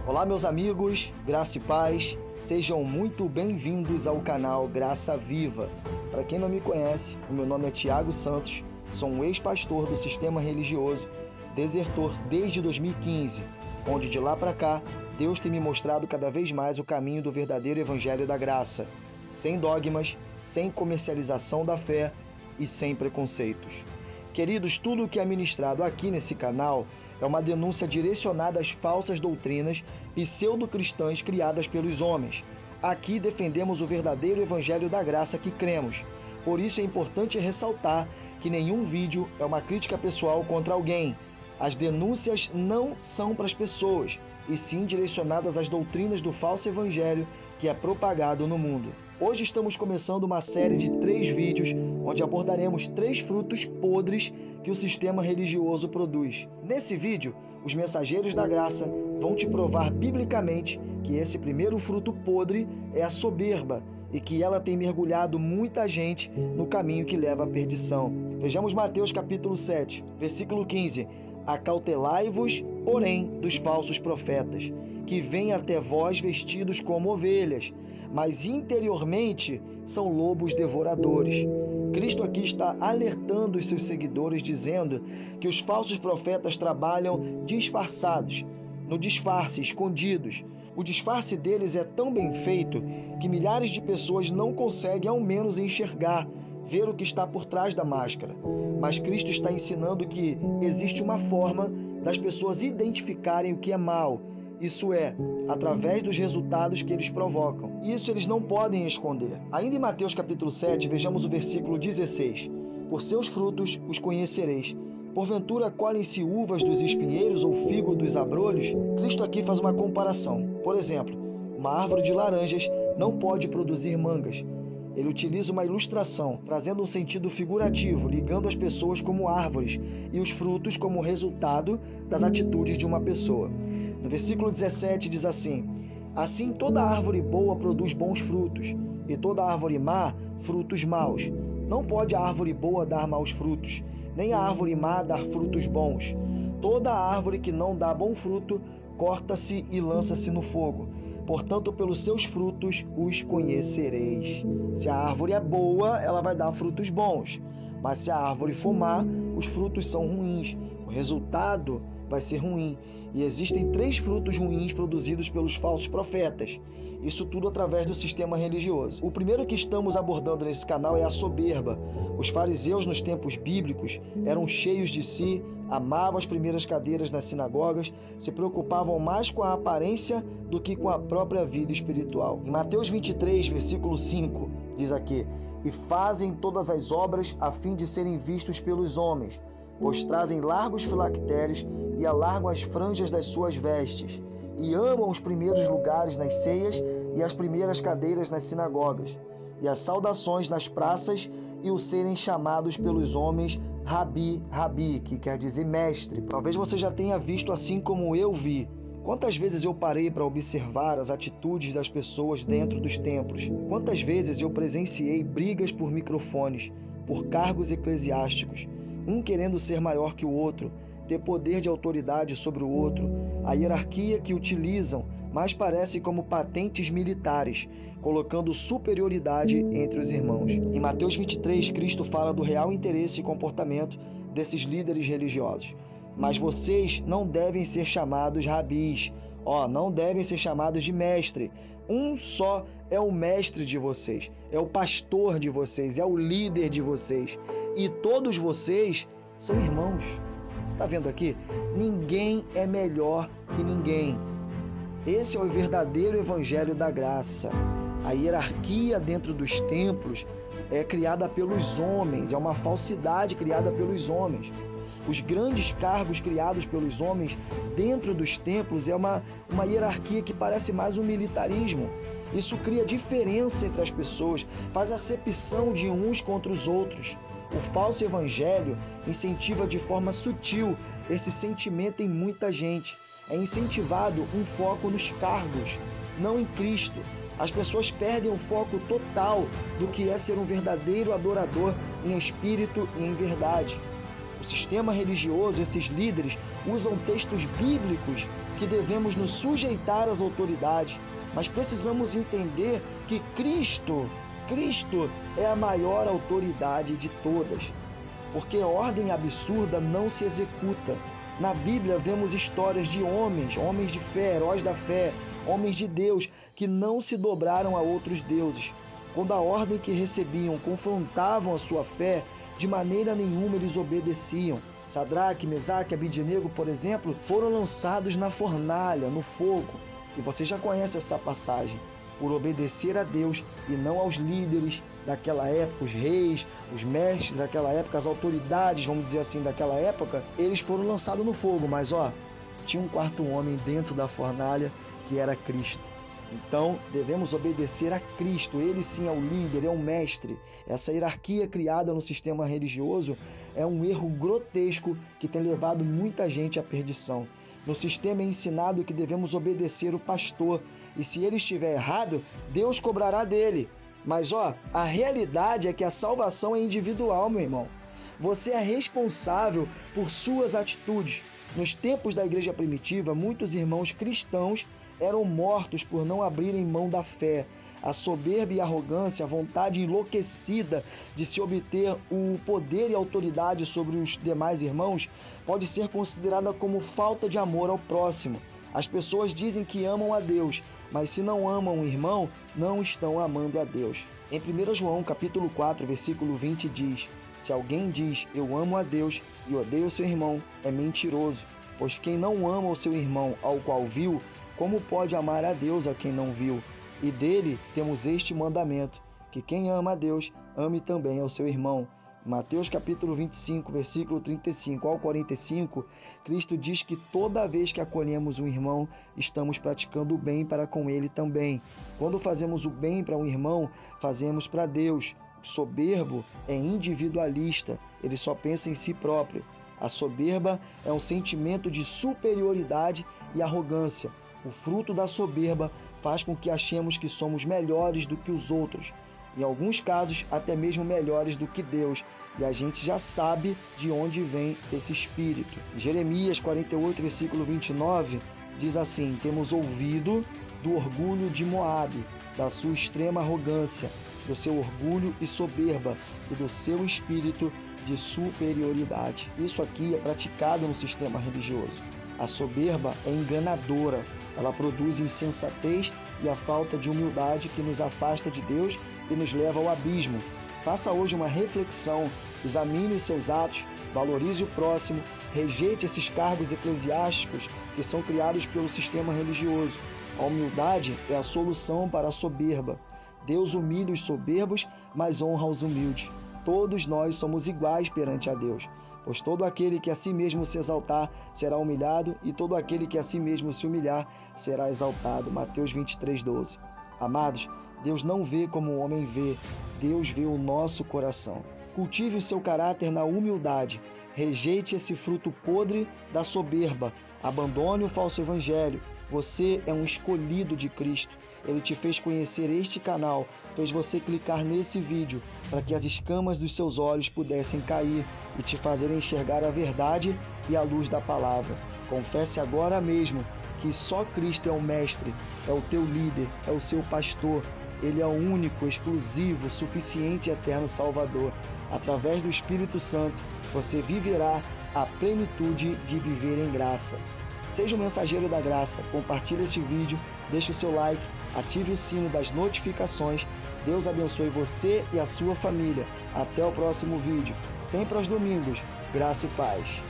Olá meus amigos, graça e paz, sejam muito bem-vindos ao canal Graça Viva. Para quem não me conhece, o meu nome é Thiago Santos, sou um ex-pastor do sistema religioso, desertor desde 2015, onde de lá para cá, Deus tem me mostrado cada vez mais o caminho do verdadeiro evangelho da graça, sem dogmas, sem comercialização da fé e sem preconceitos. Queridos, tudo o que é ministrado aqui nesse canal é uma denúncia direcionada às falsas doutrinas pseudo-cristãs criadas pelos homens. Aqui defendemos o verdadeiro evangelho da graça que cremos. Por isso é importante ressaltar que nenhum vídeo é uma crítica pessoal contra alguém. As denúncias não são para as pessoas, e sim direcionadas às doutrinas do falso evangelho que é propagado no mundo. Hoje estamos começando uma série de 3 vídeos onde abordaremos 3 frutos podres que o sistema religioso produz. Nesse vídeo, os mensageiros da graça vão te provar biblicamente que esse primeiro fruto podre é a soberba e que ela tem mergulhado muita gente no caminho que leva à perdição. Vejamos Mateus capítulo 7, versículo 15. Acautelai-vos, porém, dos falsos profetas, que vêm até vós vestidos como ovelhas, mas interiormente são lobos devoradores. Cristo aqui está alertando os seus seguidores, dizendo que os falsos profetas trabalham disfarçados, no disfarce, escondidos. O disfarce deles é tão bem feito que milhares de pessoas não conseguem ao menos enxergar, ver o que está por trás da máscara. Mas Cristo está ensinando que existe uma forma das pessoas identificarem o que é mal. Isso é, através dos resultados que eles provocam. Isso eles não podem esconder. Ainda em Mateus capítulo 7, vejamos o versículo 16. Por seus frutos os conhecereis. Porventura colhem-se uvas dos espinheiros ou figo dos abrolhos? Cristo aqui faz uma comparação. Por exemplo, uma árvore de laranjas não pode produzir mangas. Ele utiliza uma ilustração, trazendo um sentido figurativo, ligando as pessoas como árvores e os frutos como resultado das atitudes de uma pessoa. No versículo 17 diz assim: assim toda árvore boa produz bons frutos, e toda árvore má, frutos maus. Não pode a árvore boa dar maus frutos, nem a árvore má dar frutos bons. Toda árvore que não dá bom fruto, corta-se e lança-se no fogo. Portanto, pelos seus frutos os conhecereis. Se a árvore é boa, ela vai dar frutos bons. Mas se a árvore for má, os frutos são ruins. O resultado vai ser ruim. E existem 3 frutos ruins produzidos pelos falsos profetas. Isso tudo através do sistema religioso. O primeiro que estamos abordando nesse canal é a soberba. Os fariseus nos tempos bíblicos eram cheios de si, amavam as primeiras cadeiras nas sinagogas, se preocupavam mais com a aparência do que com a própria vida espiritual. Em Mateus 23, versículo 5, diz aqui: e fazem todas as obras a fim de serem vistos pelos homens, pois trazem largos filactérios e alargam as franjas das suas vestes, e amam os primeiros lugares nas ceias e as primeiras cadeiras nas sinagogas, e as saudações nas praças, e o serem chamados pelos homens Rabi, Rabi, que quer dizer mestre. Talvez você já tenha visto assim como eu vi. Quantas vezes eu parei para observar as atitudes das pessoas dentro dos templos? Quantas vezes eu presenciei brigas por microfones, por cargos eclesiásticos, um querendo ser maior que o outro, ter poder de autoridade sobre o outro. A hierarquia que utilizam mais parece como patentes militares, colocando superioridade entre os irmãos. Em Mateus 23, Cristo fala do real interesse e comportamento desses líderes religiosos. Mas vocês não devem ser chamados rabis, não devem ser chamados de mestre. Um só é o mestre de vocês, é o pastor de vocês, é o líder de vocês. E todos vocês são irmãos. Você está vendo aqui? Ninguém é melhor que ninguém. Esse é o verdadeiro evangelho da graça. A hierarquia dentro dos templos é criada pelos homens, é uma falsidade criada pelos homens. Os grandes cargos criados pelos homens dentro dos templos é uma hierarquia que parece mais um militarismo. Isso cria diferença entre as pessoas, faz acepção de uns contra os outros. O falso evangelho incentiva de forma sutil esse sentimento em muita gente. É incentivado um foco nos cargos, não em Cristo. As pessoas perdem o foco total do que é ser um verdadeiro adorador em espírito e em verdade. O sistema religioso, esses líderes, usam textos bíblicos que devemos nos sujeitar às autoridades, mas precisamos entender que Cristo é a maior autoridade de todas, porque ordem absurda não se executa. Na Bíblia vemos histórias de homens de fé, heróis da fé, homens de Deus, que não se dobraram a outros deuses. Quando a ordem que recebiam confrontavam a sua fé, de maneira nenhuma eles obedeciam. Sadraque, Mesaque e Abidnego, por exemplo, foram lançados na fornalha, no fogo. E você já conhece essa passagem. Por obedecer a Deus e não aos líderes daquela época, os reis, os mestres daquela época, as autoridades, vamos dizer assim, daquela época, eles foram lançados no fogo. Mas tinha um quarto homem dentro da fornalha que era Cristo. Então, devemos obedecer a Cristo. Ele sim é o líder, é o mestre. Essa hierarquia criada no sistema religioso é um erro grotesco que tem levado muita gente à perdição. No sistema é ensinado que devemos obedecer o pastor, e se ele estiver errado, Deus cobrará dele. Mas a realidade é que a salvação é individual, meu irmão. Você é responsável por suas atitudes. Nos tempos da igreja primitiva, muitos irmãos cristãos eram mortos por não abrirem mão da fé. A soberba e a arrogância, a vontade enlouquecida de se obter o poder e autoridade sobre os demais irmãos, pode ser considerada como falta de amor ao próximo. As pessoas dizem que amam a Deus, mas se não amam o irmão, não estão amando a Deus. Em 1 João, capítulo 4, versículo 20 diz: se alguém diz, eu amo a Deus e odeio o seu irmão, é mentiroso. Pois quem não ama o seu irmão ao qual viu, como pode amar a Deus a quem não viu? E dele temos este mandamento, que quem ama a Deus, ame também ao seu irmão. Em Mateus capítulo 25, versículo 35 ao 45, Cristo diz que toda vez que acolhemos um irmão, estamos praticando o bem para com ele também. Quando fazemos o bem para um irmão, fazemos para Deus. O soberbo é individualista, ele só pensa em si próprio. A soberba é um sentimento de superioridade e arrogância. O fruto da soberba faz com que achemos que somos melhores do que os outros. Em alguns casos, até mesmo melhores do que Deus. E a gente já sabe de onde vem esse espírito. Jeremias 48, versículo 29, diz assim: temos ouvido do orgulho de Moabe, da sua extrema arrogância, do seu orgulho e soberba e do seu espírito de superioridade. Isso aqui é praticado no sistema religioso. A soberba é enganadora, ela produz insensatez e a falta de humildade que nos afasta de Deus e nos leva ao abismo. Faça hoje uma reflexão, examine os seus atos, valorize o próximo, rejeite esses cargos eclesiásticos que são criados pelo sistema religioso. A humildade é a solução para a soberba. Deus humilha os soberbos, mas honra os humildes. Todos nós somos iguais perante a Deus, pois todo aquele que a si mesmo se exaltar será humilhado, e todo aquele que a si mesmo se humilhar será exaltado. Mateus 23, 12. Amados, Deus não vê como o homem vê, Deus vê o nosso coração. Cultive o seu caráter na humildade, rejeite esse fruto podre da soberba, abandone o falso evangelho. Você é um escolhido de Cristo. Ele te fez conhecer este canal, fez você clicar nesse vídeo para que as escamas dos seus olhos pudessem cair e te fazerem enxergar a verdade e a luz da palavra. Confesse agora mesmo que só Cristo é o mestre, é o teu líder, é o seu pastor. Ele é o único, exclusivo, suficiente e eterno Salvador. Através do Espírito Santo, você viverá a plenitude de viver em graça. Seja um mensageiro da graça, compartilhe este vídeo, deixe o seu like, ative o sino das notificações. Deus abençoe você e a sua família. Até o próximo vídeo, sempre aos domingos. Graça e paz.